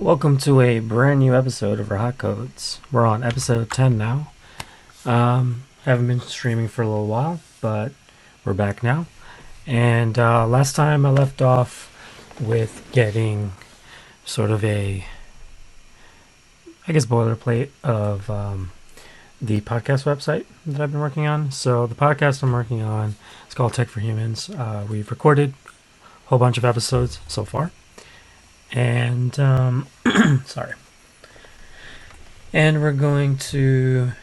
Welcome to a brand new episode of Rahat Codes. We're on episode 10 now. I haven't been streaming for a little while, but we're back now. And last time I left off with getting sort of boilerplate of the podcast website that I've been working on. So the podcast I'm working on is called Tech for Humans. We've recorded a whole bunch of episodes so far. And sorry. And we're going to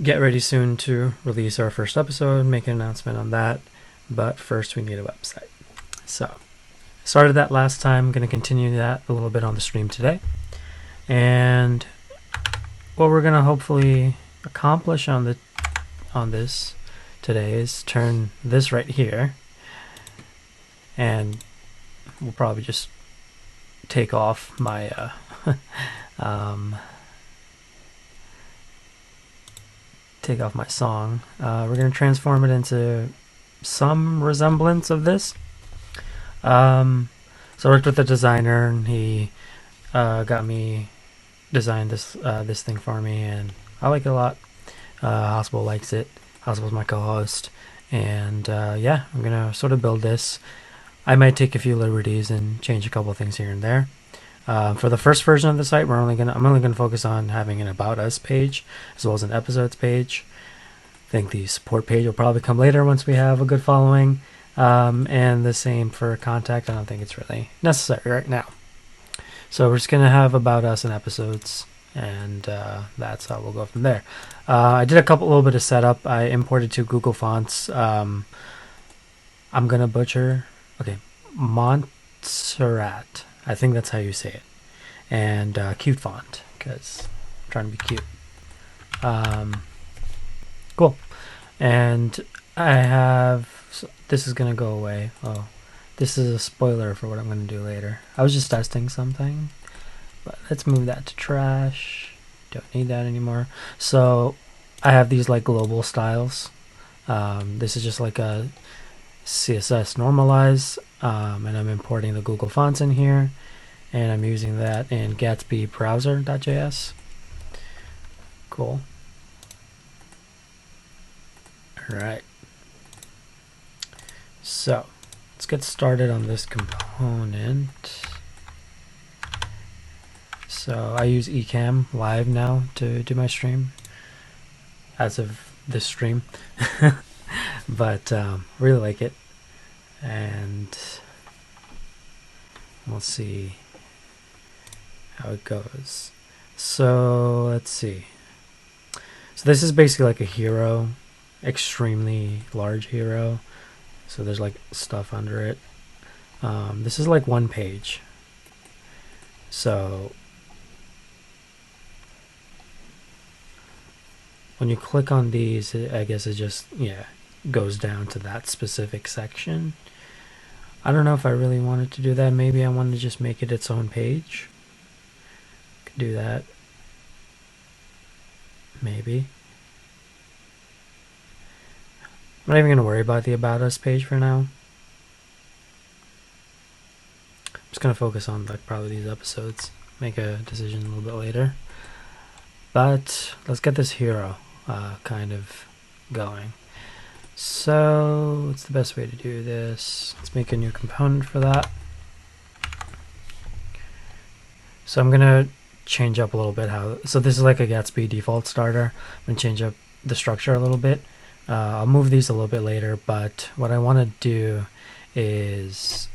get ready soon to release our first episode, make an announcement on that. But first we need a website. So started that last time. I'm going to continue that a little bit on the stream today. And what we're going to hopefully accomplish on this today is turn this right here, and we'll probably just take off my take off my song. We're going to transform it into some resemblance of this. So I worked with a designer, and he got me designed this thing for me, and I like it a lot. Hospital likes it. Hospital's my co-host, and yeah, I'm gonna sort of build this. I might take a few liberties and change a couple of things here and there. For the first version of the site, I'm only gonna focus on having an About Us page as well as an Episodes page. I think the support page will probably come later once we have a good following, and the same for contact. I don't think it's really necessary right now. So we're just gonna have About Us and Episodes, and that's how we'll go from there. I did a little bit of setup. I imported 2 Google fonts. I'm gonna butcher. Okay, Montserrat. I think that's how you say it. And cute font, because I'm trying to be cute. Cool. And I have... this is going to go away. Oh, this is a spoiler for what I'm going to do later. I was just testing something. But let's move that to trash. Don't need that anymore. So I have these like global styles. This is just like a CSS normalize, and I'm importing the Google fonts in here, and I'm using that in GatsbyBrowser.js. Cool. Alright, so let's get started on this component. So I use Ecamm Live now to do my stream as of this stream. But really like it, and we'll see how it goes. So let's see. So this is basically like a hero, extremely large hero. So there's like stuff under it. This is like one page. So when you click on these, I guess it just, goes down to that specific section. I don't know if I really wanted to do that. Maybe I wanted to just make it its own page. Could do that. Maybe. I'm not even going to worry about the About Us page for now. I'm just going to focus on like probably these episodes. Make a decision a little bit later. But let's get this hero kind of going. So what's the best way to do this? Let's make a new component for that. So I'm gonna change up a little bit so this is like a Gatsby default starter. I'm gonna change up the structure a little bit. I'll move these a little bit later, but what I want to do is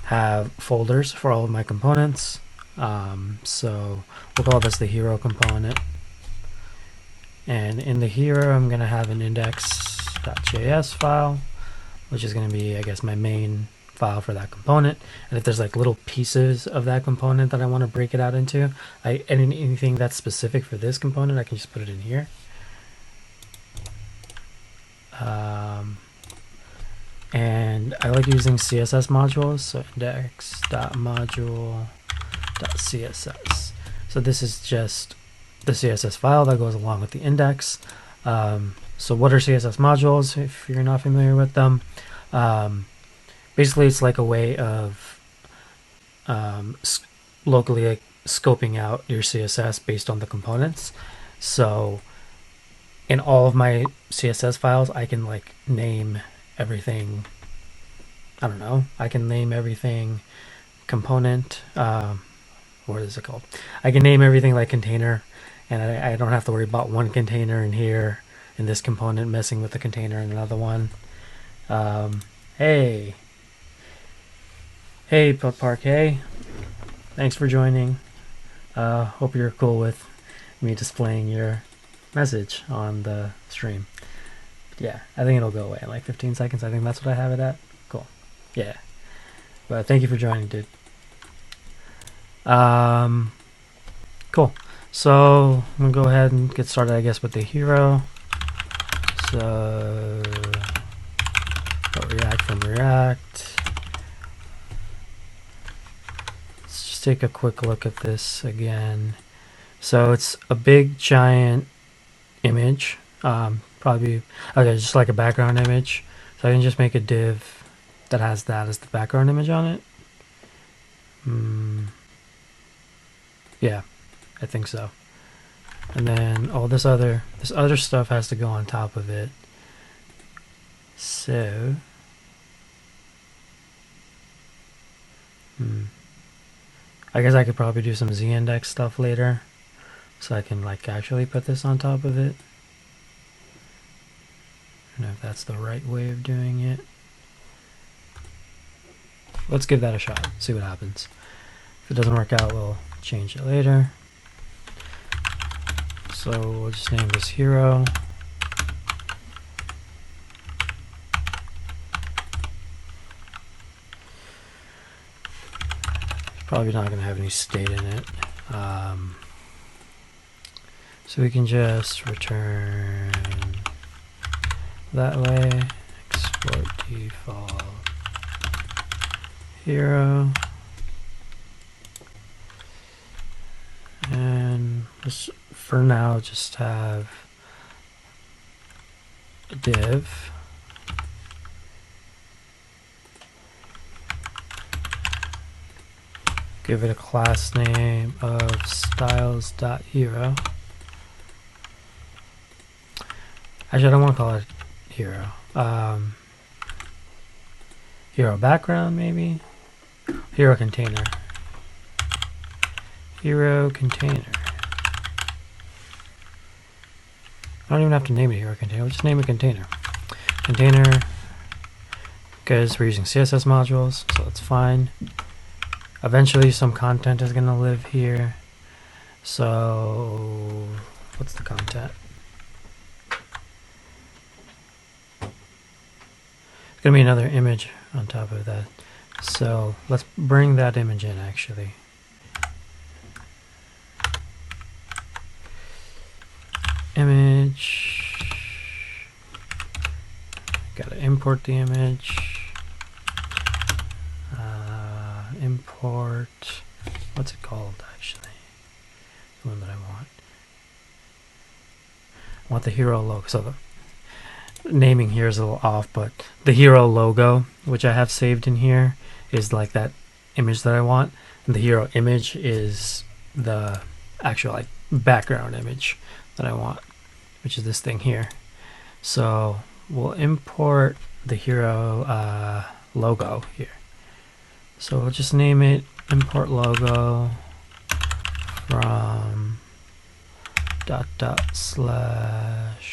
have folders for all of my components. So we'll call this the hero component. And in the hero, I'm going to have an index.js file, which is going to be, I guess, my main file for that component. And if there's like little pieces of that component that I want to break it out into, anything that's specific for this component, I can just put it in here. And I like using CSS modules, so index.module.css. So this is just the CSS file that goes along with the index. So what are CSS modules, if you're not familiar with them? Basically, it's like a way of locally like scoping out your CSS based on the components. So in all of my CSS files, I can like name everything. I don't know. I can name everything component. What is it called? I can name everything like container, and I don't have to worry about one container in here in this component messing with the container in another one. Hey, Parquet. Thanks for joining. Hope you're cool with me displaying your message on the stream. But yeah, I think it'll go away in like 15 seconds. I think that's what I have it at. Cool. Yeah. But thank you for joining, dude. Cool. So I'm gonna go ahead and get started, I guess, with the hero. So React from React. Let's just take a quick look at this again. So it's a big giant image, probably okay, just like a background image. So I can just make a div that has that as the background image on it. Yeah, I think so. And then all this other stuff has to go on top of it. So I guess I could probably do some z-index stuff later, so I can like actually put this on top of it. I don't know if that's the right way of doing it. Let's give that a shot, see what happens. If it doesn't work out, we'll change it later. So we'll just name this hero. Probably not going to have any state in it. So we can just return that way, export default hero, and just for now just have a div. Give it a class name of styles.hero. Actually, I don't want to call it hero. Hero background, maybe? Hero container. Hero container. I don't even have to name it hero container. We'll just name it container. Container, because we're using CSS modules, so that's fine. Eventually some content is going to live here. So what's the content? It's going to be another image on top of that. So let's bring that image in actually. Image. Got to import the image. Import, what's it called actually? The one that I want the hero logo. So the naming here is a little off, but the hero logo, which I have saved in here, is like that image that I want, and the hero image is the actual like background image that I want, which is this thing here. So we'll import the hero logo here. So we'll just name it import logo from / slash.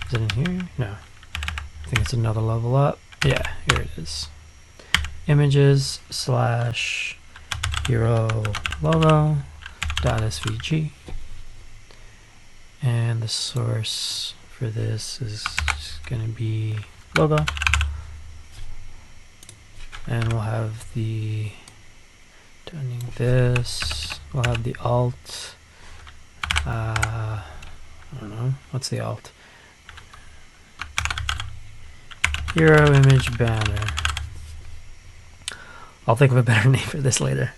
Is it in here? No. I think it's another level up. Yeah, here it is. Images / hero logo .svg. And the source for this is going to be logo. And we'll have the turning this. We'll have the alt. I don't know. What's the alt? Hero image banner. I'll think of a better name for this later.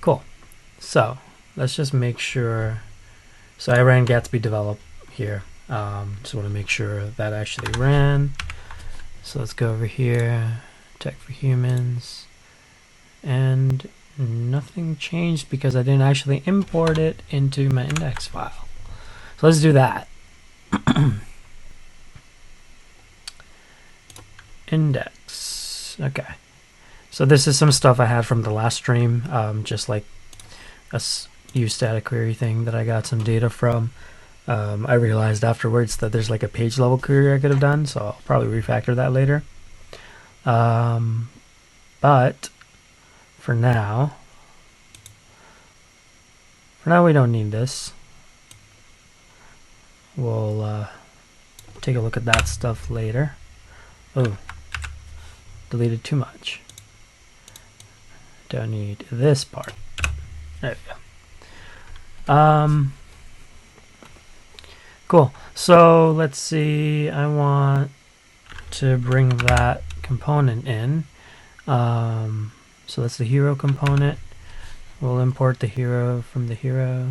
Cool. So let's just make sure. So I ran Gatsby develop here. Just want to make sure that actually ran. So let's go over here. Tech for humans. nothing changed because I didn't actually import it into my index file. So let's do that. Index. Okay. So this is some stuff I had from the last stream, just like a use static query thing that I got some data from. I realized afterwards that there's like a page level query I could have done, so I'll probably refactor that later. But for now we don't need this. We'll take a look at that stuff later. Oh, deleted too much. Don't need this part. There we go. Cool. So let's see. I want to bring that component in. So that's the hero component. We'll import the hero from the hero.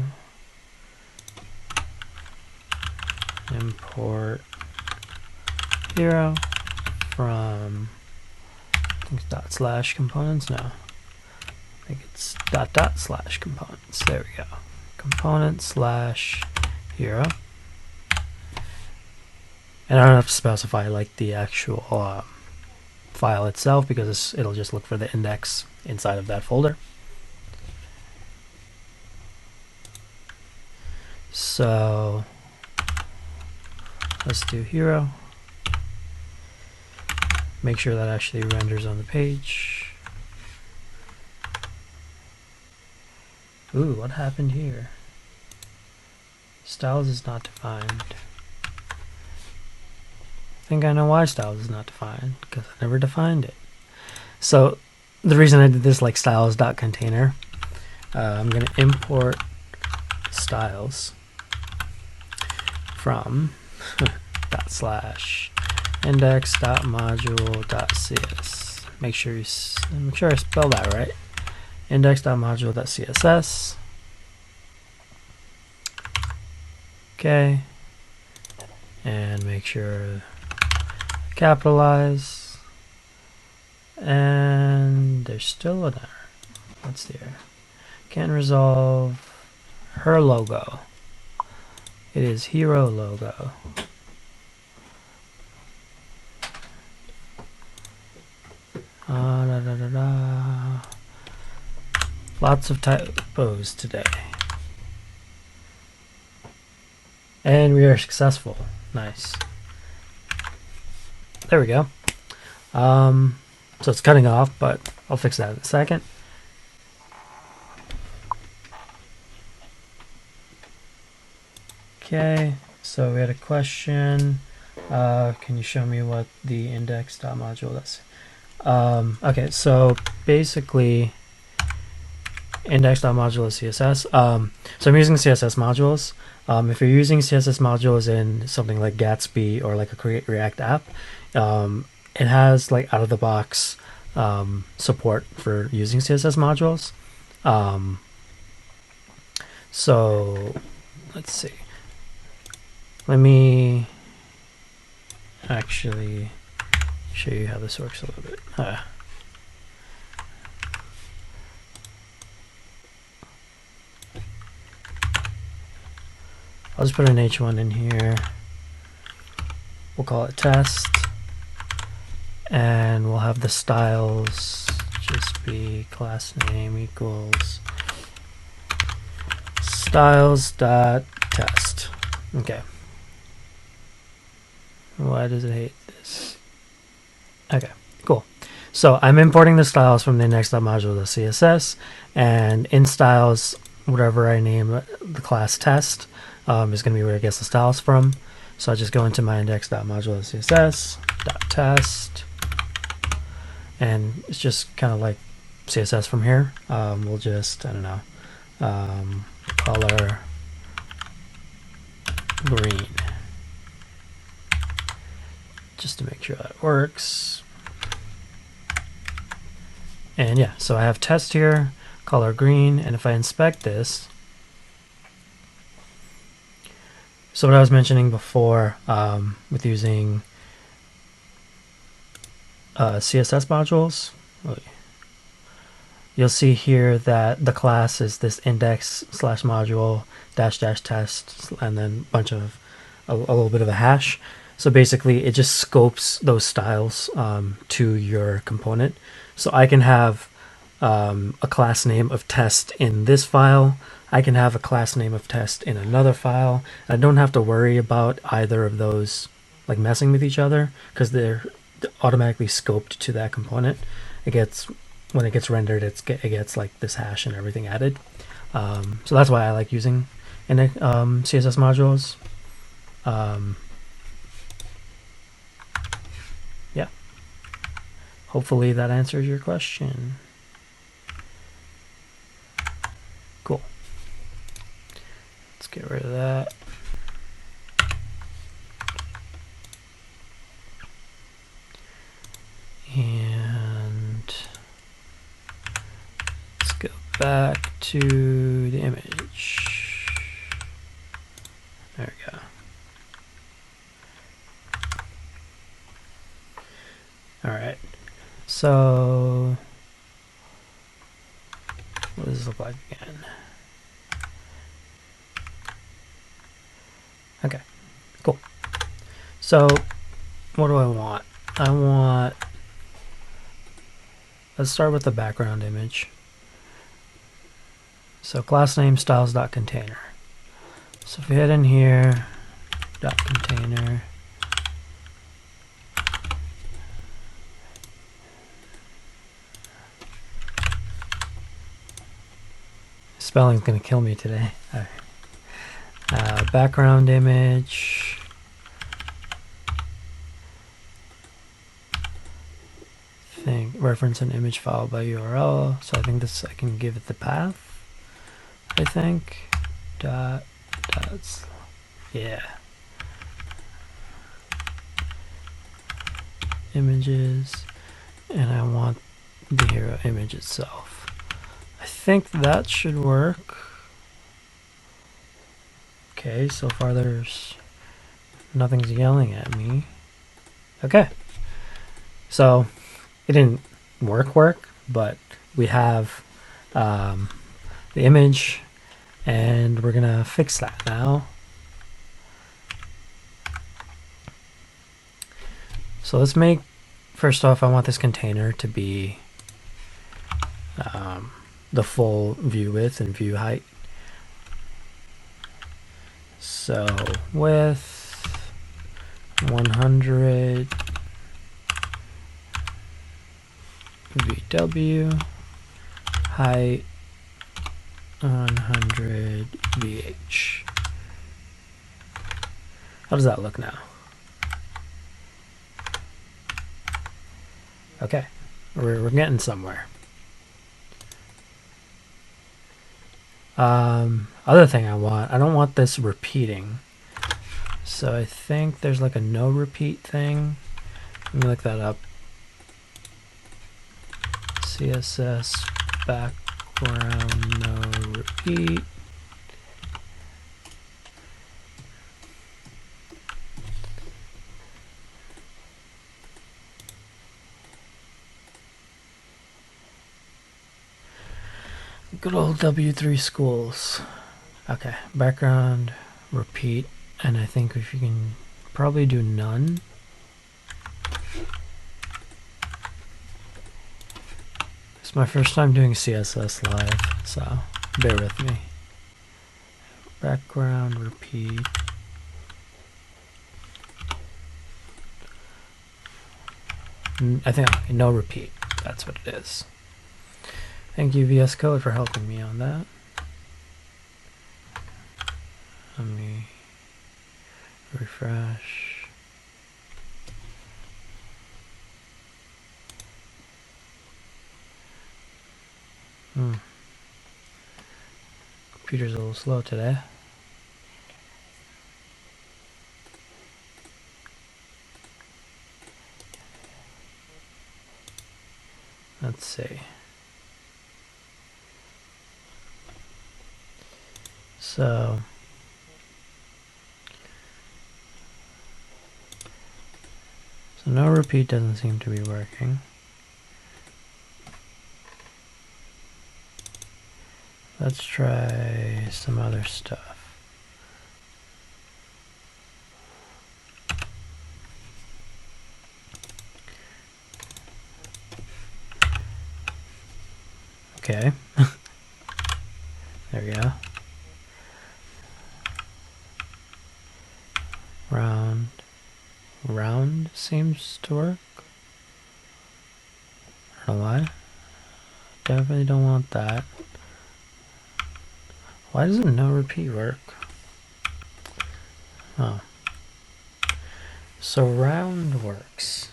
Import hero from, I think it's /components. No, I think it's /components. There we go. Component/hero. And I don't have to specify like the actual file itself because it'll just look for the index inside of that folder. So let's do hero. Make sure that actually renders on the page. Ooh, what happened here? Styles is not defined. I think I know why styles is not defined, because I never defined it. So the reason I did this like styles.container, I'm going to import styles from /index.module.cs. Make sure I spell that right. Index.module.css. Okay. And make sure capitalize. And there's still an error. What's the error? Can't resolve her logo. It is hero logo. Lots of typos today. And we are successful. Nice. There we go. So it's cutting off, but I'll fix that in a second. Okay, so we had a question. Can you show me what the index.module is? Okay, so basically index.module is CSS. So I'm using CSS modules. If you're using CSS modules in something like Gatsby or like a Create React app, it has like out of the box support for using CSS modules. So let's see. Let me actually show you how this works a little bit. I'll just put an H1 in here. We'll call it test. And we'll have the styles just be class name equals styles.test. Okay. Why does it hate this? Okay, cool. So I'm importing the styles from the index.module.css, and in styles, whatever I name the class test is going to be where it gets the styles from. So I just go into my index.module.css.test, and it's just kind of like CSS from here. We'll just, I don't know, color green, just to make sure that works. And yeah, so I have test here, color green, and if I inspect this, so what I was mentioning before with using CSS modules, you'll see here that the class is this index/module -- test, and then a little bit of a hash. So basically, it just scopes those styles to your component. So I can have a class name of test in this file. I can have a class name of test in another file. I don't have to worry about either of those like messing with each other because they're automatically scoped to that component. When it gets rendered, it gets like this hash and everything added. So that's why I like using CSS modules. Yeah. Hopefully that answers your question. Cool. Let's get rid of that. And let's go back to the image. There we go. All right. So what does this look like again? Okay, cool. So what do I want? Let's start with the background image. So class name styles.container. So if we hit in here, .container, spelling's gonna kill me today. All right. Background image. Reference an image file by URL. So I think I can give it the path. I think dots. Yeah. Images, and I want the hero image itself. I think that should work. Okay, so far nothing's yelling at me. Okay, so it didn't work, but we have the image, and we're gonna fix that now. So let's first off, I want this container to be the full view width and view height. So width 100 VW, height 100 VH. How does that look now? Okay, we're getting somewhere. Other thing I don't want this repeating. So I think there's like a no repeat thing. Let me look that up. CSS background no repeat. Good old W3 schools. Okay, background repeat, and I think if you can probably do none. It's my first time doing CSS live, so bear with me. Background repeat. I think no repeat. That's what it is. Thank you, VS Code, for helping me on that. Let me refresh. Computer's a little slow today. Let's see. So no repeat doesn't seem to be working. Let's try some other stuff. Okay. There we go. Round seems to work. I don't know why. Definitely don't want that. Why doesn't no repeat work? Oh. So round works.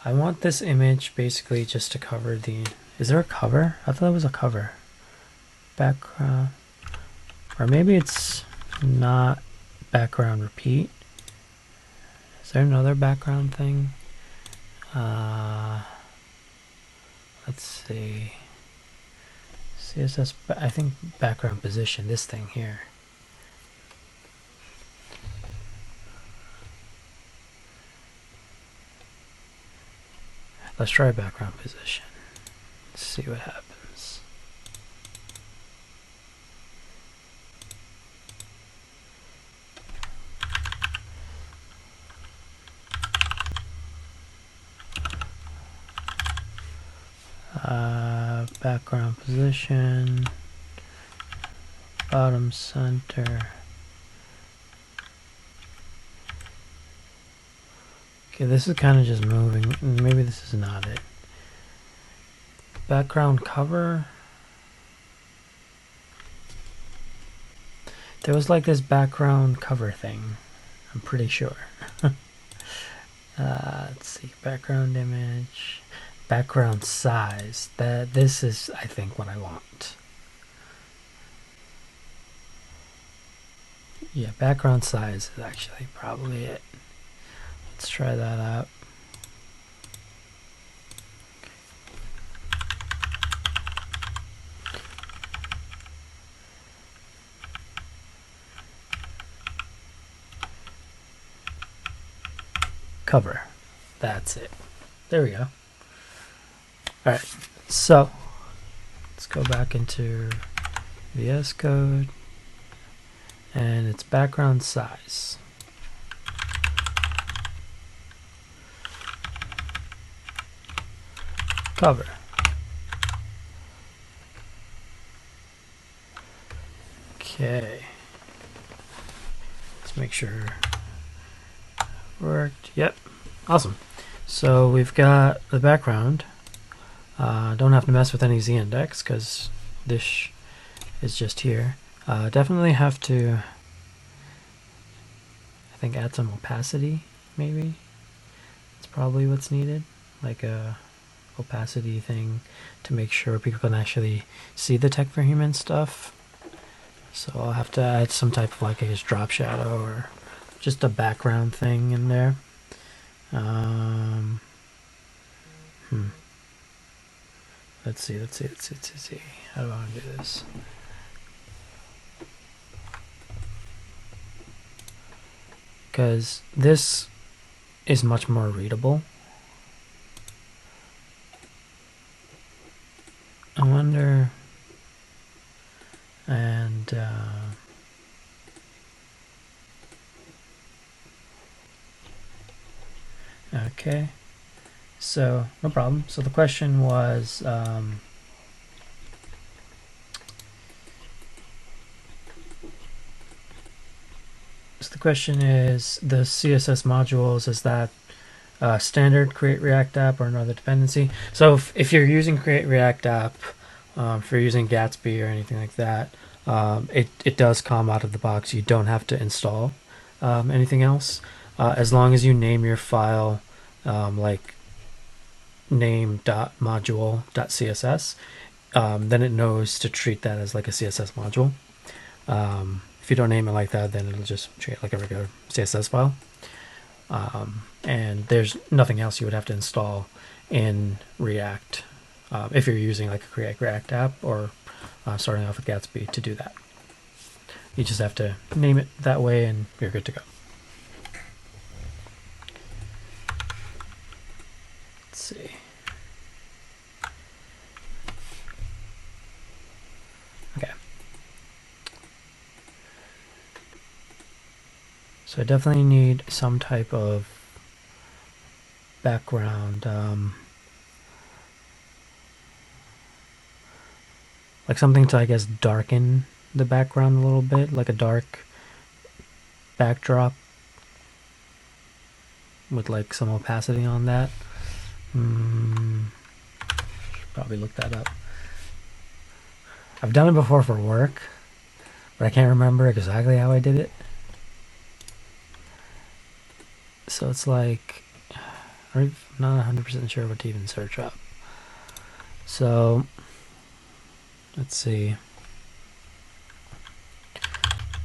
I want this image basically just to cover the... Is there a cover? I thought it was a cover. Background. Or maybe it's not background repeat. Is there another background thing? Let's see. CSS, I think background position, this thing here. Let's try background position. Let's see what happens. Background position, bottom center. Okay, this is kind of just moving. Maybe this is not it. Background cover. There was like this background cover thing. I'm pretty sure. Let's see. Background image. Background size. This is, I think, what I want. Yeah, background size is actually probably it. Let's try that out. Cover. That's it. There we go. Alright, so let's go back into VS Code and it's background size. Cover. Okay. Let's make sure it worked. Yep. Awesome. So we've got the background. Don't have to mess with any z-index because this is just here. Definitely have to, I think, add some opacity, maybe. That's probably what's needed, like a opacity thing to make sure people can actually see the tech for human stuff. So I'll have to add some type of, like, I guess, drop shadow or just a background thing in there. Let's see. How do I want to do this? Because this is much more readable. I wonder, and okay, so no problem. So the question was, so the question is, the CSS modules, is that standard create React app or another dependency? So if you're using create React app, if you're using Gatsby or anything like that, it does come out of the box. You don't have to install anything else, as long as you name your file like name.module.css, then it knows to treat that as like a CSS module. If you don't name it like that, then it'll just treat it like a regular CSS file. And there's nothing else you would have to install in React if you're using like a Create React app or starting off with Gatsby to do that. You just have to name it that way and you're good to go. Let's see. So I definitely need some type of background, like something to, I guess, darken the background a little bit, like a dark backdrop with like some opacity on that. Should probably look that up. I've done it before for work, but I can't remember exactly how I did it. So it's like, I'm not 100% sure what to even search up. So let's see.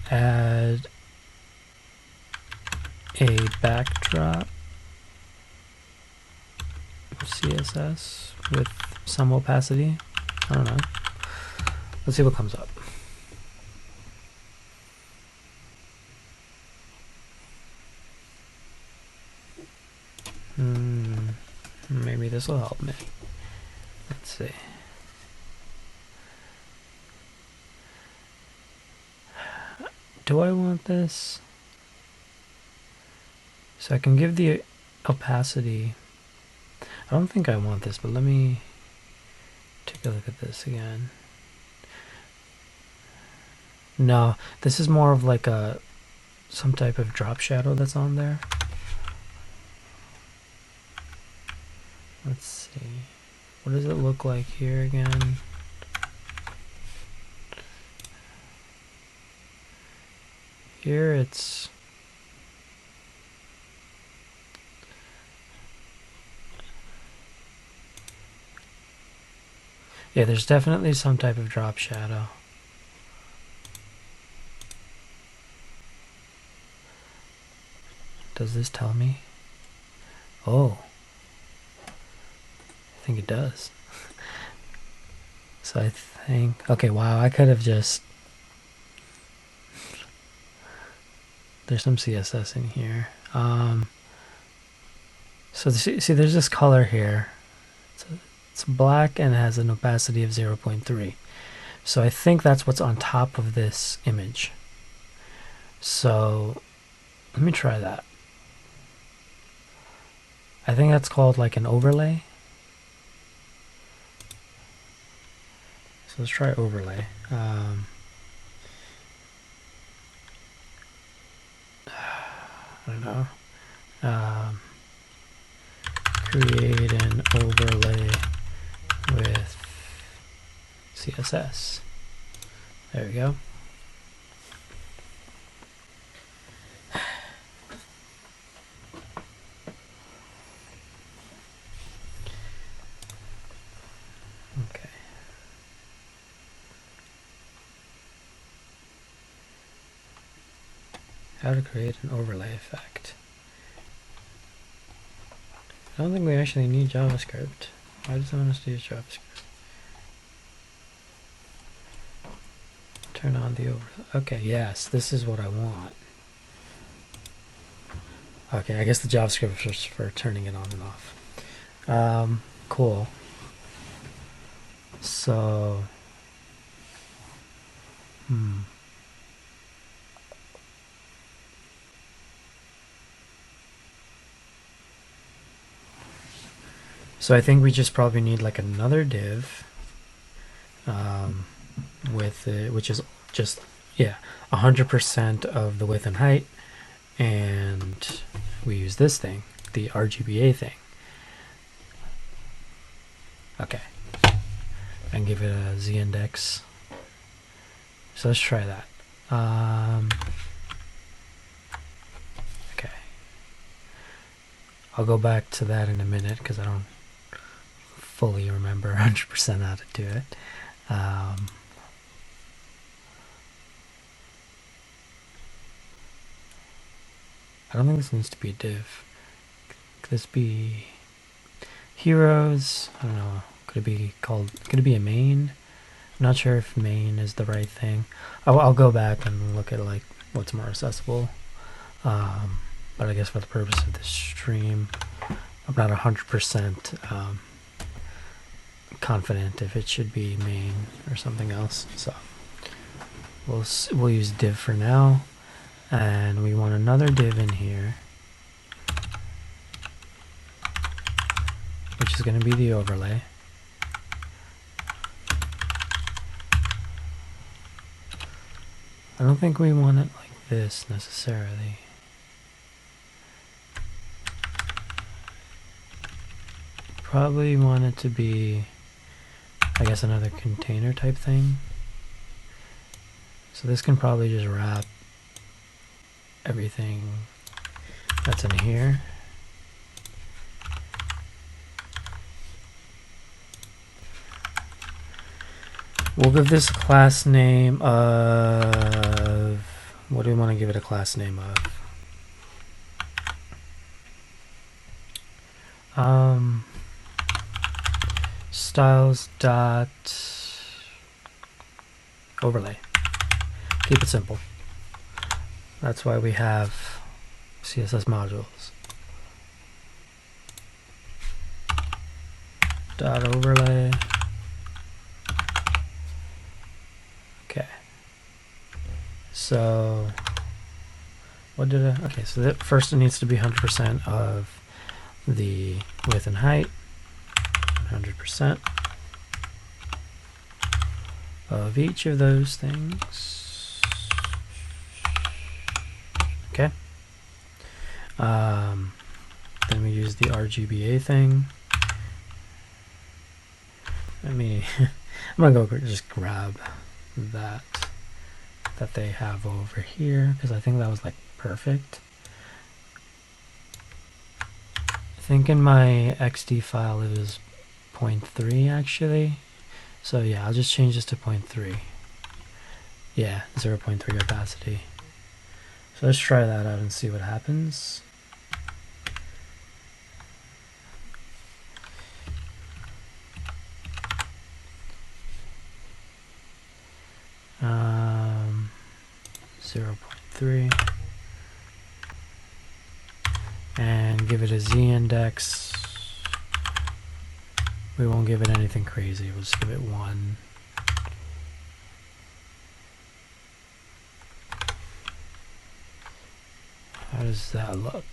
Add a backdrop CSS with some opacity. I don't know. Let's see what comes up. Maybe this will help me. Let's see. Do I want this? So I can give the opacity. I don't think I want this, but let me take a look at this again. No, this is more of like some type of drop shadow that's on there. Let's see. What does it look like here again? Here it's yeah, there's definitely some type of drop shadow. Does this tell me? Oh, I think it does. So I think, okay, wow, I could have just, there's some CSS in here. So see, there's this color here. It's black and it has an opacity of 0.3. So I think that's what's on top of this image. So let me try that. I think that's called like an overlay. So let's try overlay. I don't know. Create an overlay with CSS. There we go. Okay. How to create an overlay effect. I don't think we actually need JavaScript. Why does it want us to use JavaScript? Turn on the overlay. Okay, yes, this is what I want. Okay, I guess the JavaScript is just for turning it on and off. Cool. So, So I think we just probably need like another div with it, which is just 100% of the width and height, and we use this thing, the RGBA thing. Okay, and give it a z-index. So let's try that. Okay, I'll go back to that in a minute because I don't fully remember 100% how to do it. I don't think this needs to be a div. Could this be heroes? I don't know. Could it be a main? I'm not sure if main is the right thing. I'll go back and look at like what's more accessible. But I guess for the purpose of this stream, I'm not 100% confident if it should be main or something else. So we'll use div for now. And we want another div in here, which is going to be the overlay. I don't think we want it like this necessarily. Probably want it to be, I guess, another container type thing. So this can probably just wrap everything that's in here. We'll give this a class name of, what do we want to give it a class name of? Styles dot overlay. Keep it simple. That's why we have CSS modules. Dot overlay. Okay. So what did I? Okay, so that first it needs to be 100% of the width and height. 100% of each of those things. Okay. Then we use the RGBA thing. I'm gonna go just grab that they have over here because I think that was like perfect. I think in my XD file it was 0.3 actually. So yeah, I'll just change this to 0.3. Yeah, 0.3 opacity. So let's try that out and see what happens. Um, 0.3 and give it a Z index. We won't give it anything crazy. We'll just give it 1. How does that look?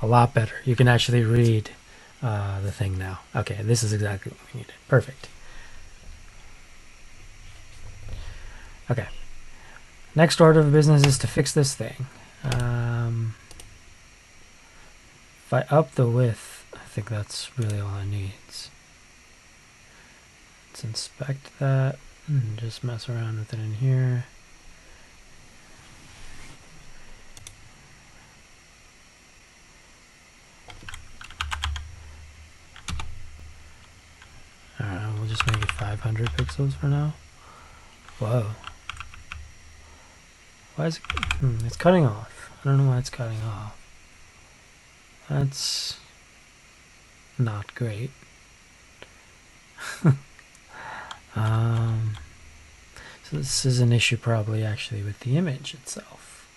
A lot better. You can actually read the thing now. Okay, this is exactly what we needed. Perfect. Okay. Next order of business is to fix this thing. If I up the width, I think that's really all it needs. Let's inspect that and just mess around with it in here. Alright, we'll just make it 500 pixels for now. Whoa. Why is it? It's cutting off. I don't know why it's cutting off. That's not great. So this is an issue probably actually with the image itself.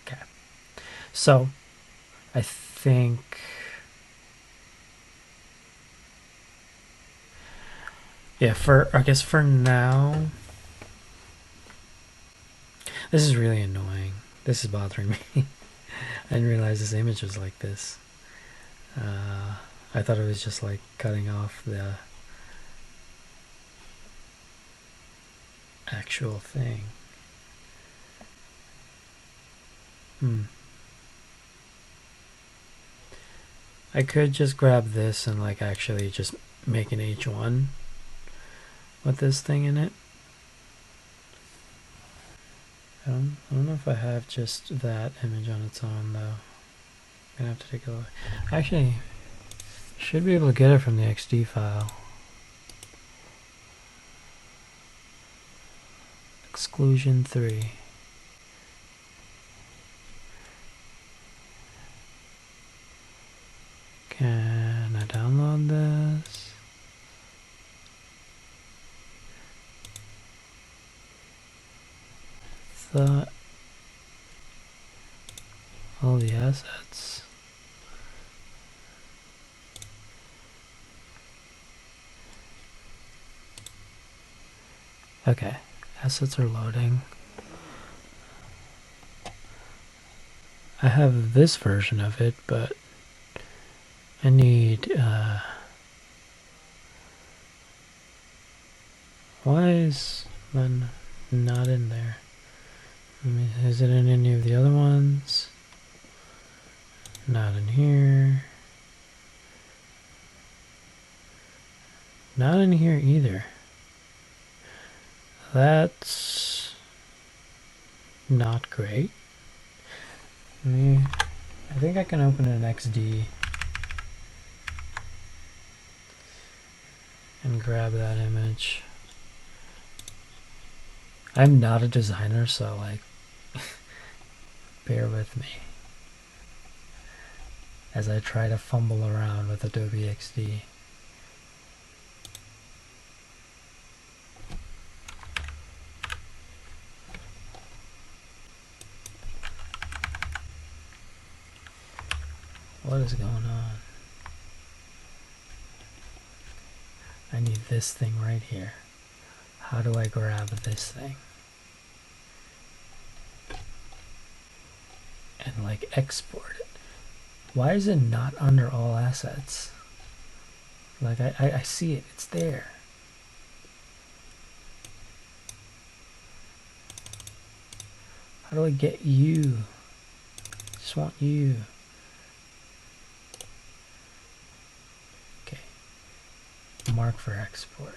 Okay. So I think yeah, I guess for now, this is really annoying. This is bothering me. I didn't realize this image was like this. I thought it was just like cutting off the actual thing. I could just grab this and like actually just make an H1 with this thing in it. I don't know if I have just that image on its own though. I'm gonna have to take a look. Actually, should be able to get it from the XD file. Exclusion 3. Can I download this? All the assets. Okay. Assets are loading. I have this version of it, but I need, why is one not in there? I mean, is it in any of the other ones? Not in here. Not in here either. That's not great. I think I can open an XD and grab that image. I'm not a designer, so like, bear with me as I try to fumble around with Adobe XD. What is going on? I need this thing right here. How do I grab this thing? And like export it. Why is it not under all assets? Like I see it, it's there. How do I get you? Just want you. Okay. Mark for export.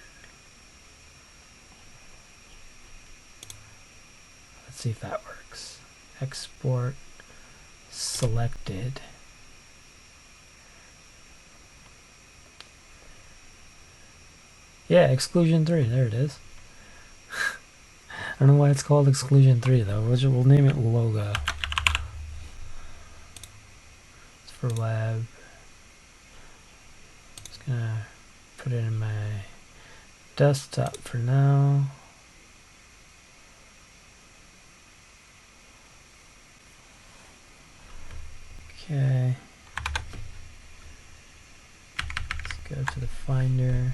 Let's see if that works. Export selected. Yeah, exclusion 3, there it is. I don't know why it's called exclusion 3 though. We'll name it logo. It's for web. Just gonna put it in my desktop for now. Okay. Let's go to the Finder.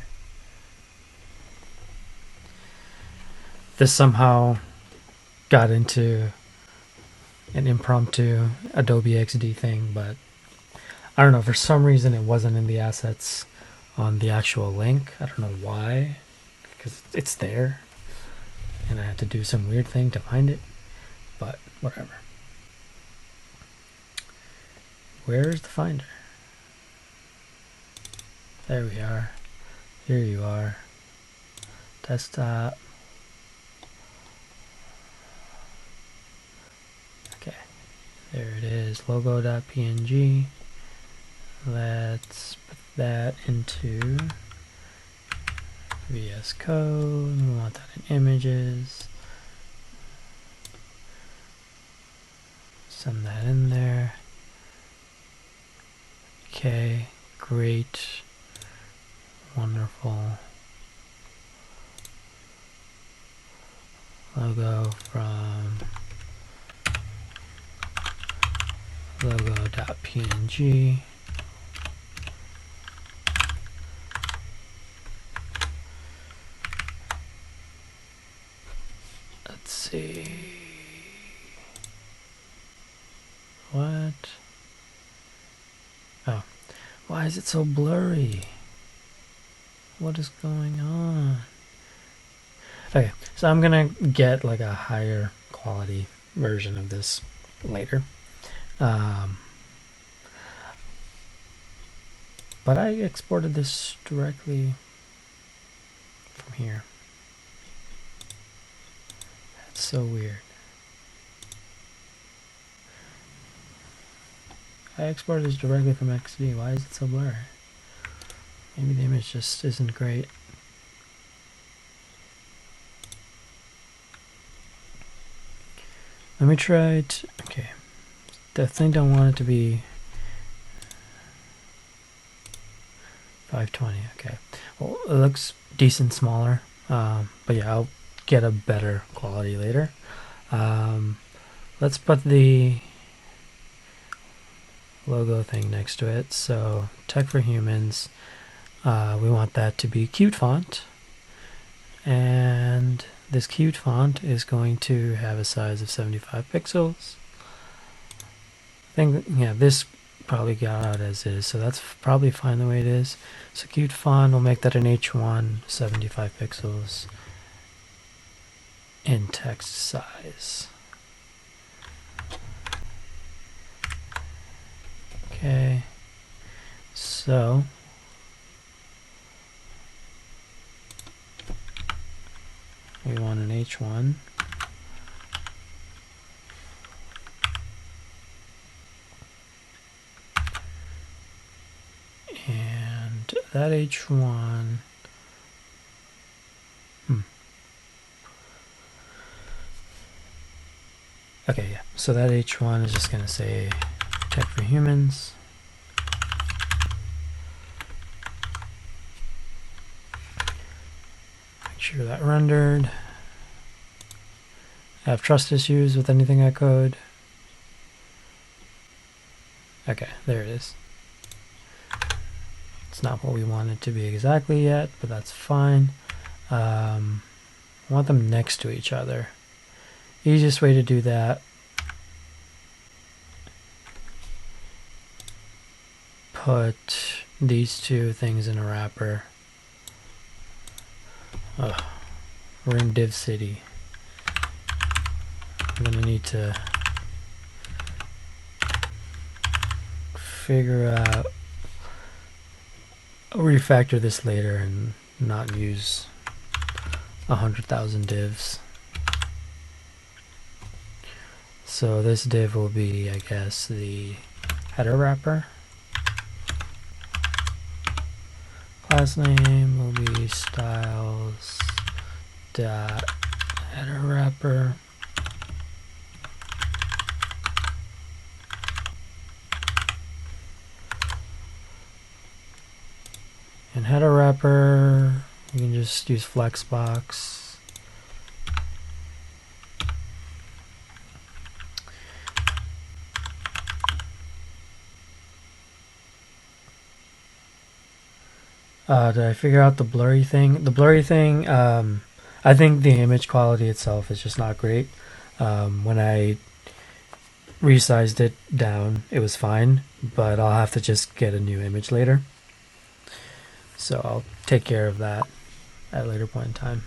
This somehow got into an impromptu Adobe XD thing, but I don't know, for some reason it wasn't in the assets on the actual link. I don't know why, because it's there and I had to do some weird thing to find it, but whatever. Where's the Finder? There we are. Here you are. Desktop. Okay. There it is. Logo.png. Let's put that into VS Code. We want that in images. Send that in there. Okay, great, wonderful. Logo from logo.png. Let's see. What? Oh, why is it so blurry? What is going on? Okay, so I'm gonna get like a higher quality version of this later. But I exported this directly from here. That's so weird. I exported this directly from XD. Why is it so blurry? Maybe the image just isn't great. Let me try it. Okay. Definitely don't want it to be 520. Okay. Well, it looks decent smaller. But yeah, I'll get a better quality later. Let's put the logo thing next to it. So Tech for Humans, we want that to be cute font, and this cute font is going to have a size of 75 pixels. I think, yeah, this probably got out as is, so that's probably fine the way it is. So cute font, we'll make that an H1, 75 pixels in text size. Okay, so we want an H1. And that H1, okay, yeah, so that H1 is just going to say tech for humans. Make sure that rendered. I have trust issues with anything I code. Okay, there it is. It's not what we want it to be exactly yet, but that's fine. I want them next to each other. Easiest way to do that, put these two things in a wrapper. Oh, we're in Div City. I'm gonna need to figure out, I'll refactor this later and not use 100,000 divs. So this div will be, I guess, the header wrapper. Class name will be styles dot header wrapper. And header wrapper, you can just use flexbox. Did I figure out the blurry thing? The blurry thing, I think the image quality itself is just not great. When I resized it down, it was fine, but I'll have to just get a new image later. So I'll take care of that at a later point in time.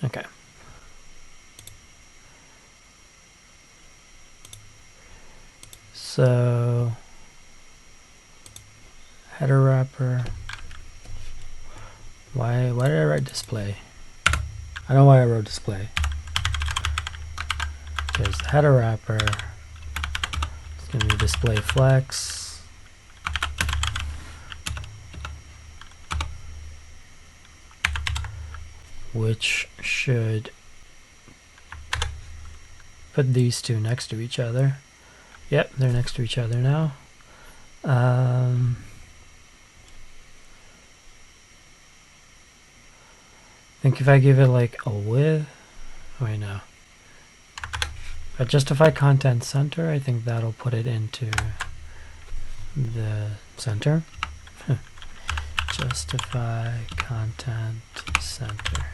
Okay. So header wrapper. Why did I write display? I know why I wrote display. Because the header wrapper is going to be display flex. Which should put these two next to each other. Yep, they're next to each other now. I think if I give it like a width, wait, no. If I justify content center, I think that'll put it into the center. Justify content center.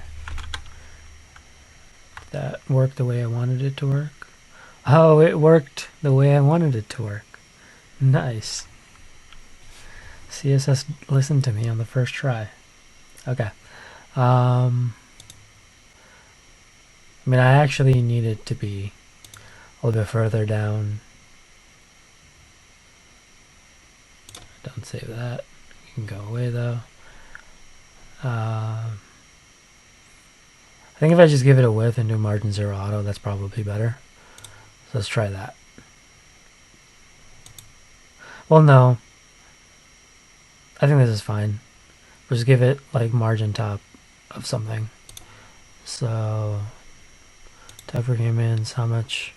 That worked the way I wanted it to work. Oh, it worked the way I wanted it to work. Nice. CSS listened to me on the first try. Okay. I mean, I actually need it to be a little bit further down. Don't save that. You can go away though. I think if I just give it a width and do margin 0 auto, that's probably better. So let's try that. Well, no. I think this is fine. Just give it like margin top of something. So type for humans, how much?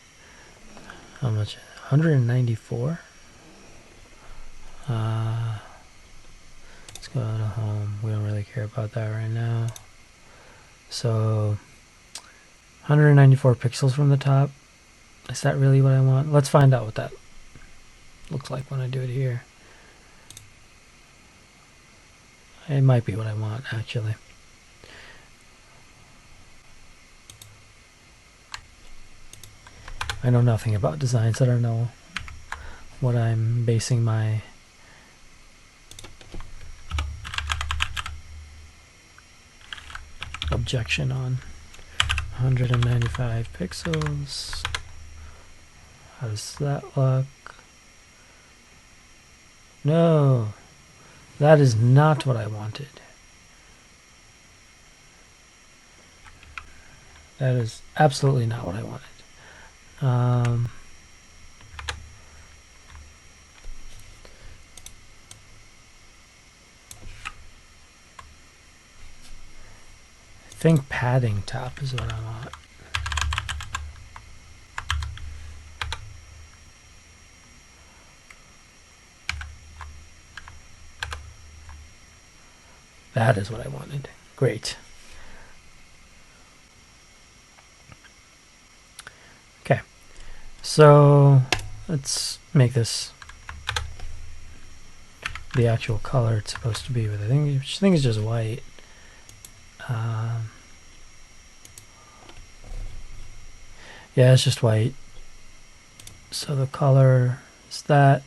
194. Let's go to home. We don't really care about that right now. So 194 pixels from the top. Is that really what I want? Let's find out what that looks like when I do it here. It might be what I want, actually. I know nothing about designs. I don't know what I'm basing my objection on. 195 pixels. How does that look? No, that is not what I wanted. That is absolutely not what I wanted. I think padding top is what I want. That is what I wanted. Great. Okay, so let's make this the actual color it's supposed to be with. I think it's just white. Yeah, it's just white. So the color is that.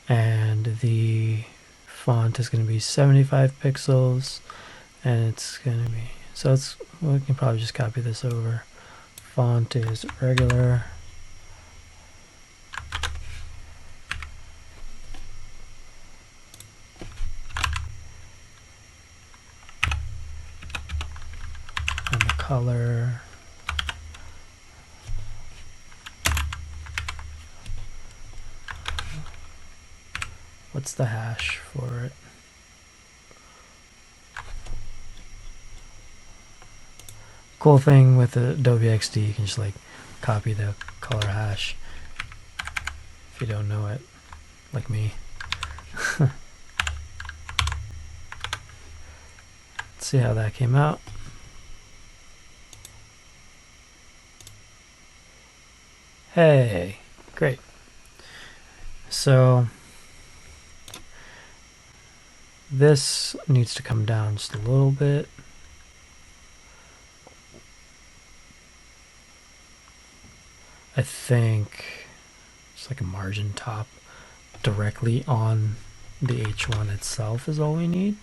And the font is going to be 75 pixels, and it's going to be, so it's, we can probably just copy this over. Font is regular. And the color, what's the hash for it? Cool thing with Adobe XD, you can just like copy the color hash if you don't know it, like me. Let's see how that came out. Hey, great. So this needs to come down just a little bit. I think it's like a margin top directly on the H1 itself is all we need.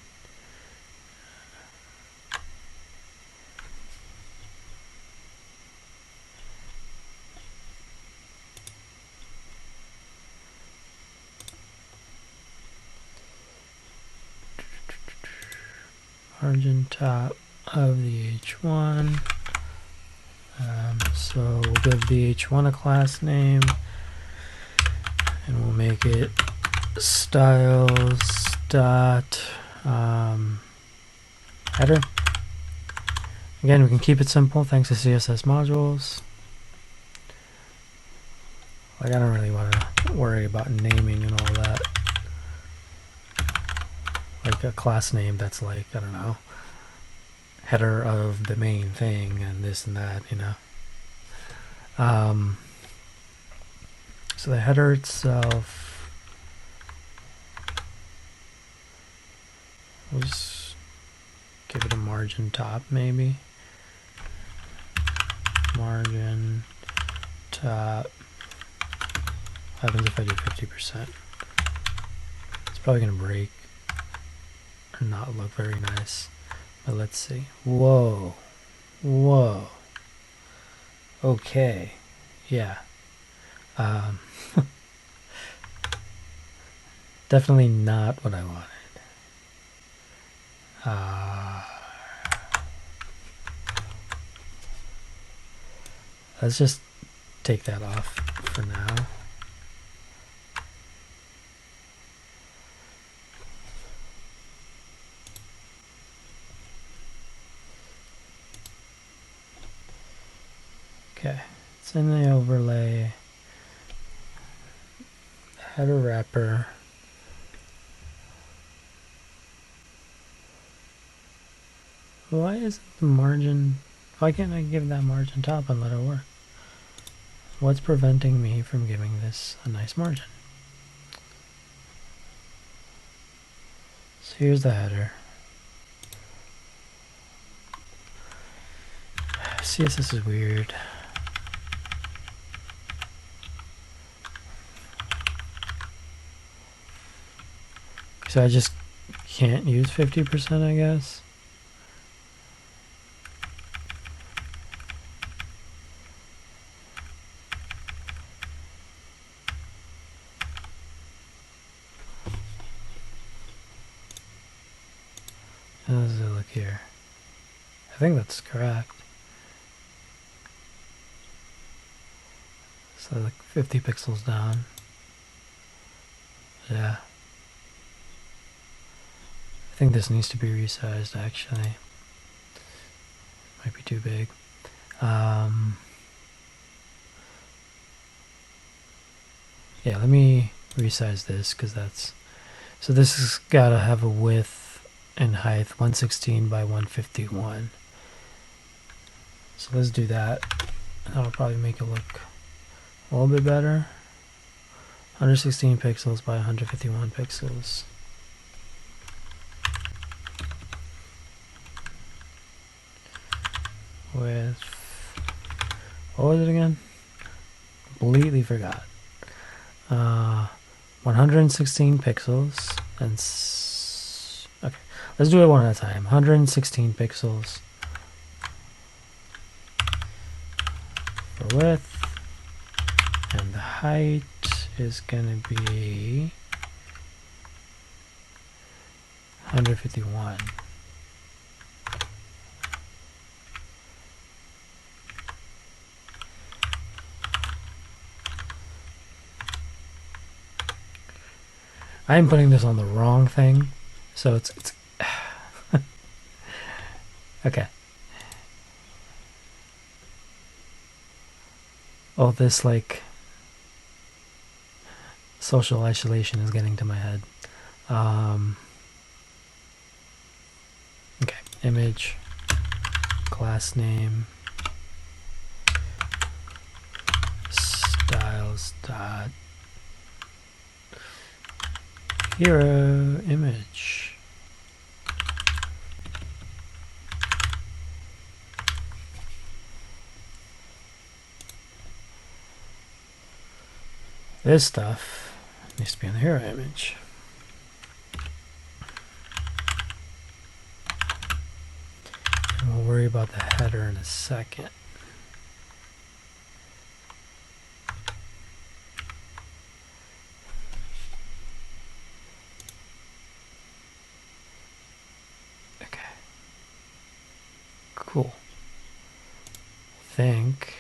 Margin top of the H1. So we'll give the H1 a class name, and we'll make it styles dot header. Again, we can keep it simple thanks to CSS modules. Like, I don't really want to worry about naming and all that. Like a class name that's like, I don't know, header of the main thing and this and that, you know. So the header itself, we'll just give it a margin top maybe. Margin top. What happens if I do 50%? It's probably going to break or not look very nice. But let's see. Whoa. Whoa. Okay. Yeah. Definitely not what I wanted. Let's just take that off for now. Okay, it's in the overlay, header wrapper. Why is the margin? Why can't I give that margin top and let it work? what's preventing me from giving this a nice margin? So here's the header. CSS is weird. So I just can't use 50%, I guess. How does it look here? I think that's correct. So like 50 pixels down. Yeah. I think this needs to be resized actually. Might be too big. Yeah, let me resize this because that's... So this has got to have a width and height 116 by 151. So let's do that. That'll probably make it look a little bit better. 116 pixels by 151 pixels. With... what was it again? Completely forgot. 116 pixels and okay, let's do it one at a time. 116 pixels for width, and the height is gonna be 151. I'm putting this on the wrong thing, so it's okay. Oh, this like social isolation is getting to my head. Okay, image, class name, styles dot hero image. This stuff needs to be on the hero image. And we'll worry about the header in a second. Okay. Cool. Think.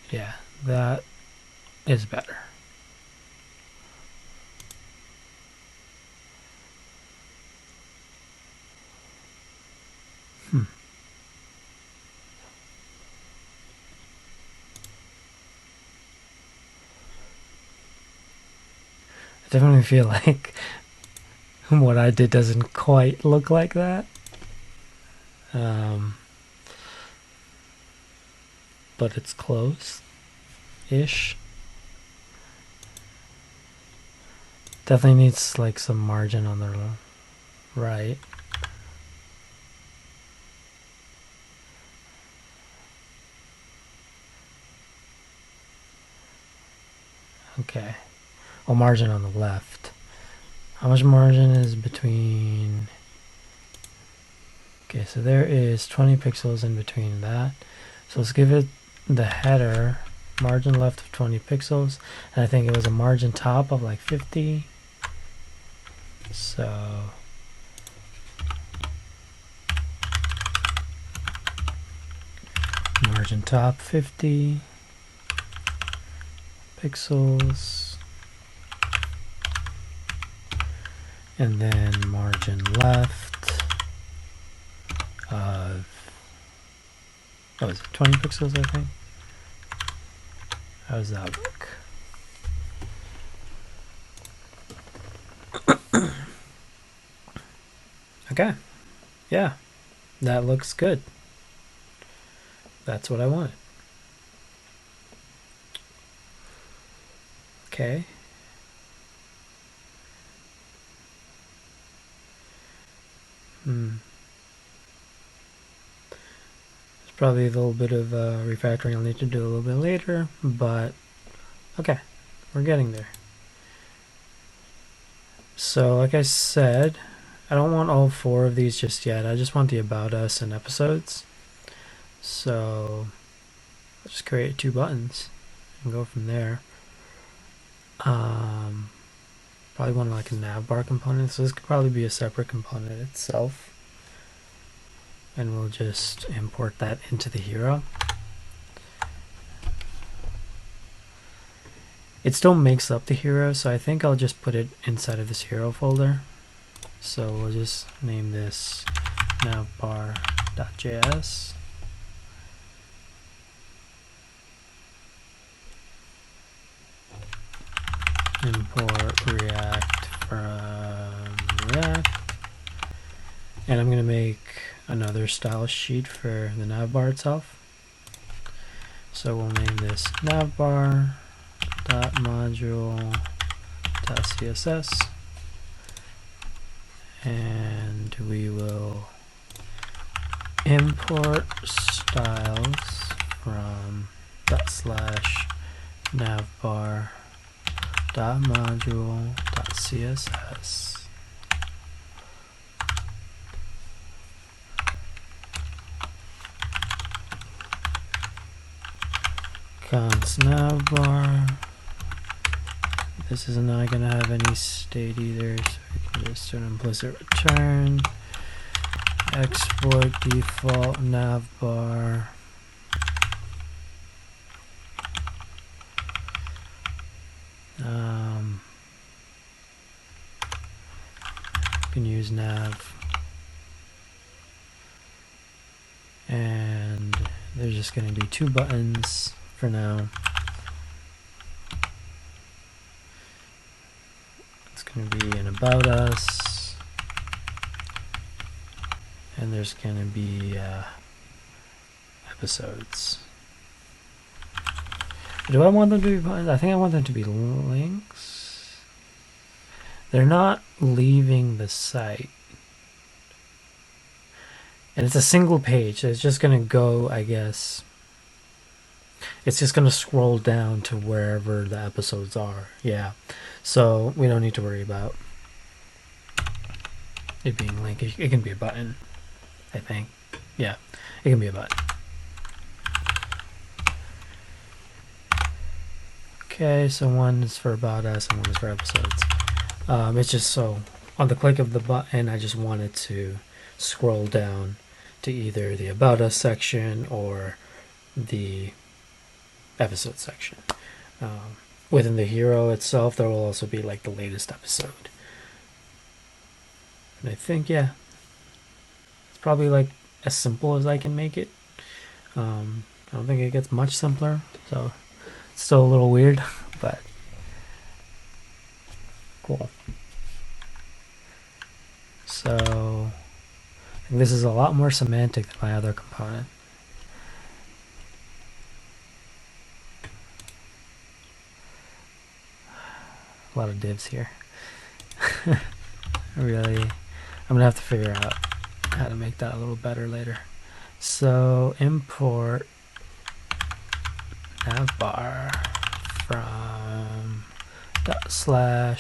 Yeah, that is better. I definitely feel like what I did doesn't quite look like that. But it's close-ish. Definitely needs like some margin on the right. Okay. Oh, margin on the left. How much margin is between... Okay, so there is 20 pixels in between that. So let's give it the header, margin left of 20 pixels. And I think it was a margin top of like 50. So... margin top 50 pixels. And then margin left of, what was it, 20 pixels, I think? How does that look? Okay, yeah, that looks good. That's what I wanted. Okay. There's probably a little bit of refactoring I'll need to do a little bit later, but okay, we're getting there. So like I said, I don't want all 4 of these just yet. I just want the About Us and Episodes. So I'll just create 2 buttons and go from there. Probably want like a navbar component, so this could probably be a separate component itself. And we'll just import that into the hero. It still makes up the hero, so I think I'll just put it inside of this hero folder. So we'll just name this navbar.js. Import React from React. And I'm going to make another style sheet for the navbar itself. So we'll name this navbar.module.css. And we will import styles from /navbar.module.css. Const navbar. This is not going to have any state either, so we can just do an implicit return. Export default navbar. You can use nav. And there's just going to be 2 buttons for now. It's going to be an About Us, and there's going to be episodes. Do I want them to be buttons? I think I want them to be links. They're not leaving the site. And it's a single page, so it's just going to go, I guess. It's just going to scroll down to wherever the episodes are. Yeah. So we don't need to worry about it being a link. It can be a button, I think. Yeah, it can be a button. Okay, so one is for About Us and one is for episodes. It's just so on the click of the button, I just wanted to scroll down to either the About Us section or the episode section. Within the hero itself, there will also be like the latest episode. And I think, yeah, it's probably like as simple as I can make it. I don't think it gets much simpler, so it's still a little weird, but cool. So I think this is a lot more semantic than my other component. A lot of divs here. Really, I'm gonna have to figure out how to make that a little better later. So import navbar from /navbar.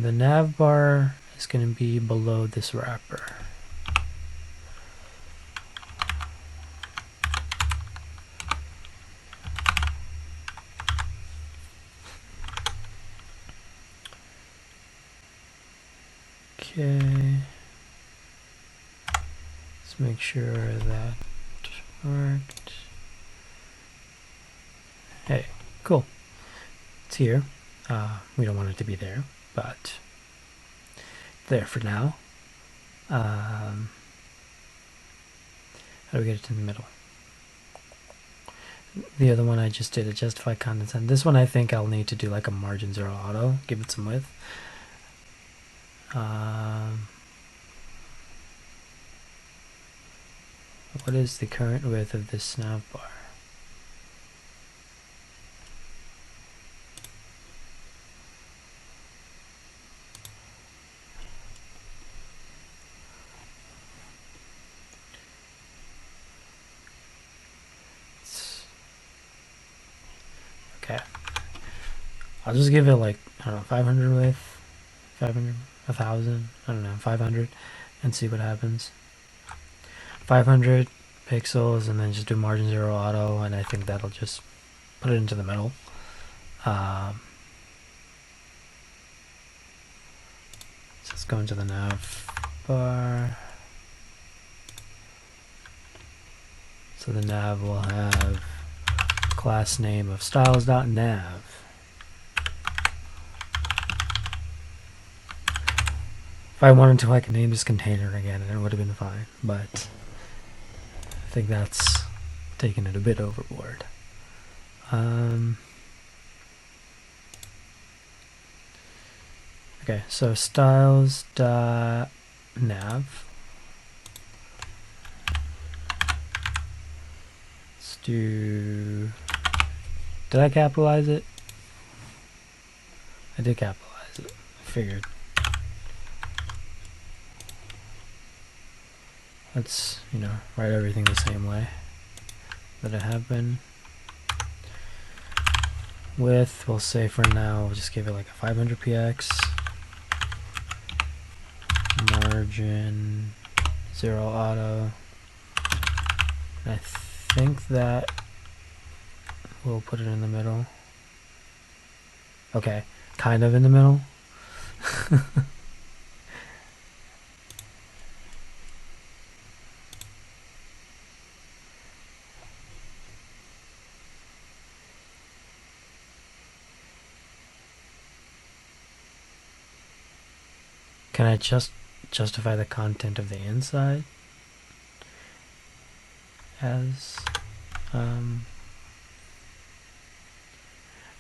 The navbar is going to be below this wrapper. Okay. Let's make sure that worked. Hey, cool. It's here. We don't want it to be there, but there for now. How do we get it in the middle? The other one I just did a justify condescend. This one I think I'll need to do like a margin 0 auto, give it some width. What is the current width of this nav bar? I'll just give it like, I don't know, 500 width, 500, 1000, I don't know, 500, and see what happens. 500 pixels, and then just do margin 0 auto, and I think that'll just put it into the middle. So let's go into the nav bar. So the nav will have class name of styles.nav. If I wanted to, I could name this container again, and it would have been fine. But I think that's taking it a bit overboard. Okay, so styles.nav. Let's do. Did I capitalize it? I did capitalize it. I figured. Let's, write everything the same way that I have been. Width, we'll say for now, we'll just give it like a 500 px. Margin 0 auto. And I think that we'll put it in the middle. Okay, kind of in the middle. Can I just justify the content of the inside as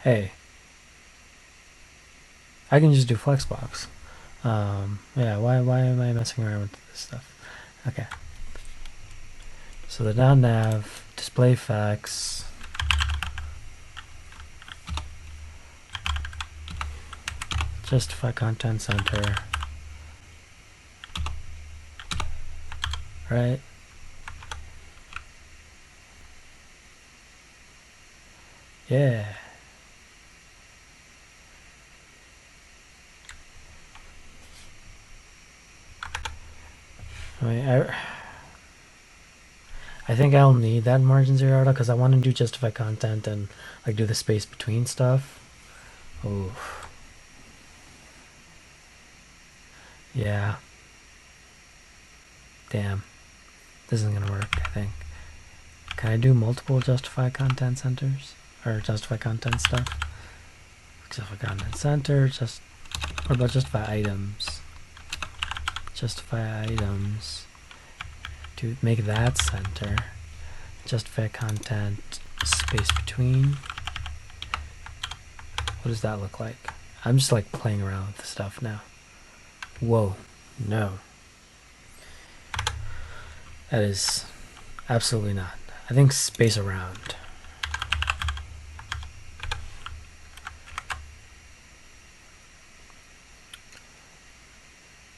hey, I can just do flexbox. Yeah, why am I messing around with this stuff? Okay, so the .nav display facts justify content center, right? Yeah. I think I'll need that margin 0 auto because I want to do justify content and like do the space between stuff. Oh. Yeah. Damn. This isn't gonna work, I think. Can I do multiple justify content centers? Or justify content stuff? Justify content center, what about justify items? Justify items. To make that center. Justify content space between. What does that look like? I'm just like playing around with the stuff now. Whoa, no. That is absolutely not. I think space around.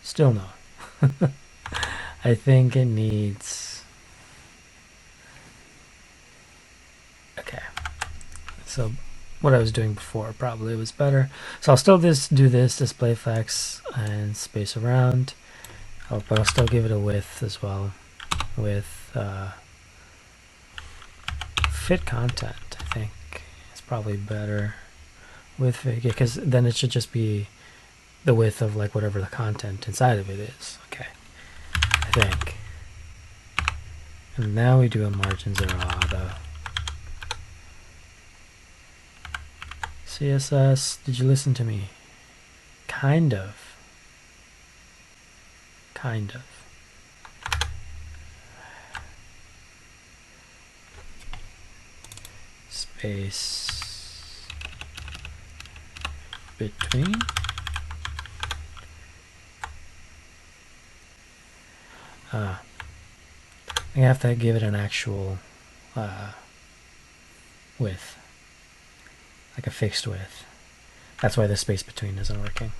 Still no. I think it needs. Okay. So what I was doing before probably was better. So I'll still do this display effects and space around. But I'll still give it a width as well. With fit content, I think it's probably better with because then it should just be the width of like whatever the content inside of it is. Okay, I think. And now we do a margin 0 auto. CSS, did you listen to me? Kind of. Space between. I have to give it an actual width, like a fixed width. That's why the space between isn't working.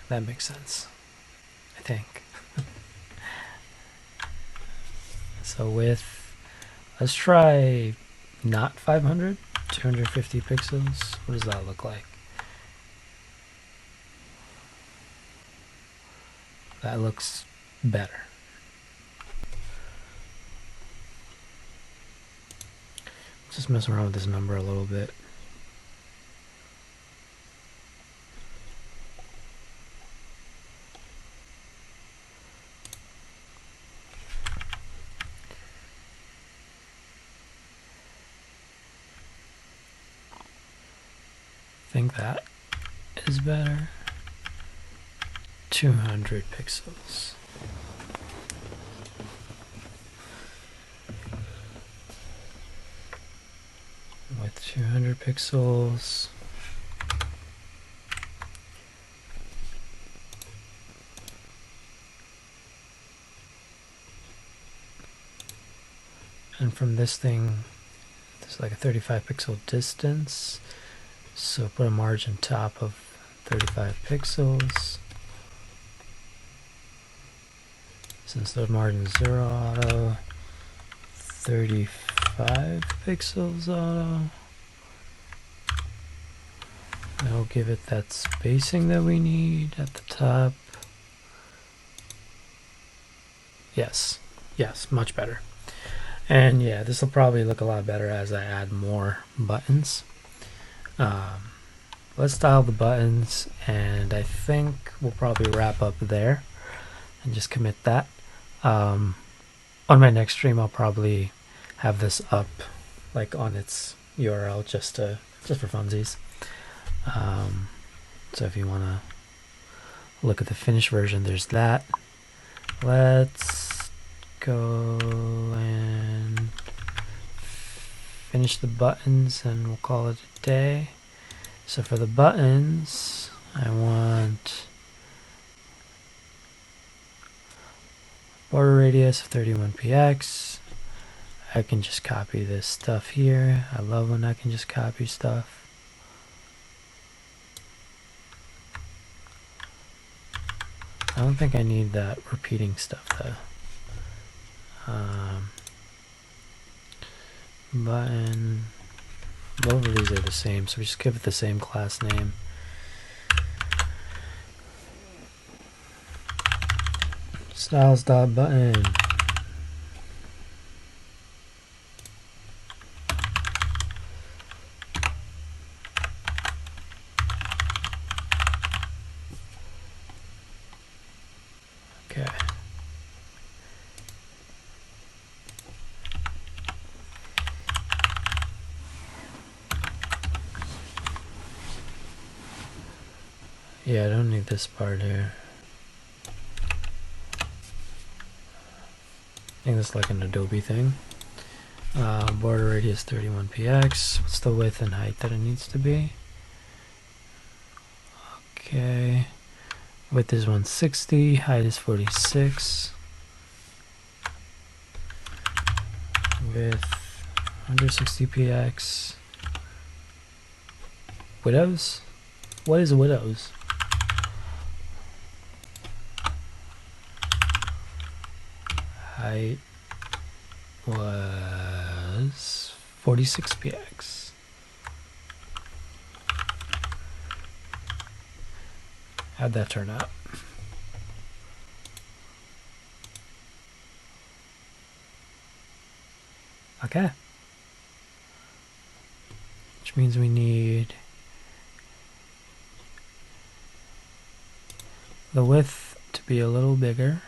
That makes sense, I think. So width, let's try not 500. 250 pixels. What does that look like? That looks better. Just mess around with this number a little bit. I think that is better. 200 pixels. With 200 pixels. And from this thing, there's like a 35 pixel distance. So put a margin top of 35 pixels. Since the margin is 0 auto, 35 pixels auto. That'll give it that spacing that we need at the top. Yes, much better. And yeah, this will probably look a lot better as I add more buttons. Let's style the buttons, and I think we'll probably wrap up there and just commit that. On my next stream, I'll probably have this up like on its URL just for funsies. So if you want to look at the finished version, there's that. Let's go and finish the buttons and we'll call it a day. So for the buttons, I want border radius of 31px. I can just copy this stuff here. I love when I can just copy stuff. I don't think I need that repeating stuff though. Button, both of these are the same, so we just give it the same class name. Styles.button. Okay. Yeah, I don't need this part here. I think that's like an Adobe thing. Border radius 31px. What's the width and height that it needs to be? Okay. Width is 160, height is 46. Width 160px. Widows? What is widows? Height was 46px. How'd that turn out? Okay. Which means we need the width to be a little bigger.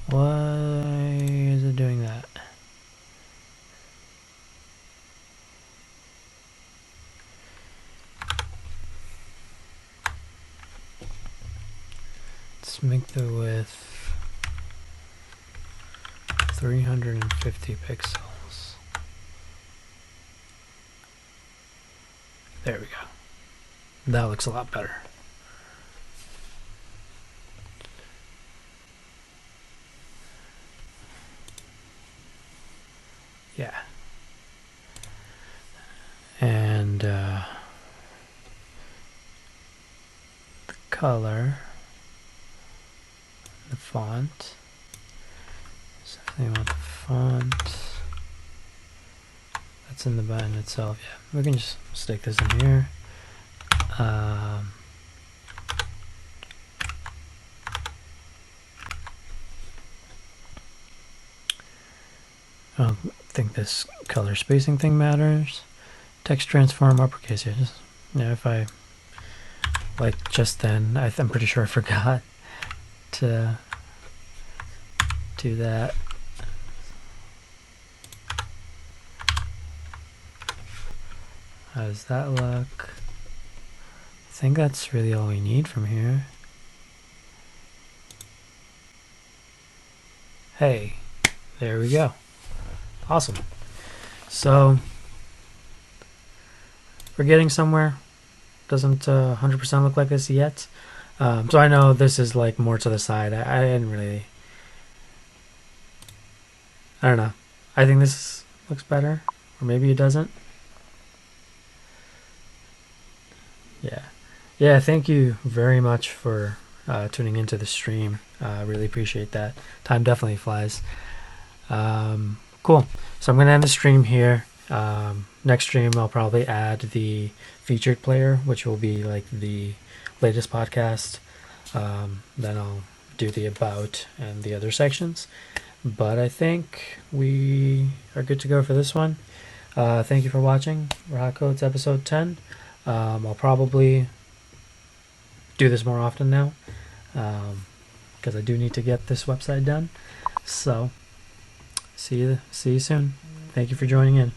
Why is it doing that? Let's make the width 350 pixels. There we go. That looks a lot better. Yeah. And color, the font. So if they want the font, that's in the button itself. Yeah, we can just stick this in here. I don't think this color spacing thing matters. Text transform uppercase. Yeah, if I like just then, I'm pretty sure I forgot to do that. How does that look? I think that's really all we need from here. Hey, there we go. Awesome. So we're getting somewhere. Doesn't 100% look like this yet. So I know this is like more to the side. I didn't really. I don't know. I think this looks better, or maybe it doesn't. Yeah. Yeah, thank you very much for tuning into the stream. I really appreciate that. Time definitely flies. Cool. So I'm going to end the stream here. Next stream, I'll probably add the featured player, which will be like the latest podcast. Then I'll do the about and the other sections. But I think we are good to go for this one. Thank you for watching Rahat Codes episode 10. I'll probably do this more often now because I do need to get this website done. So see you soon. Thank you for joining in.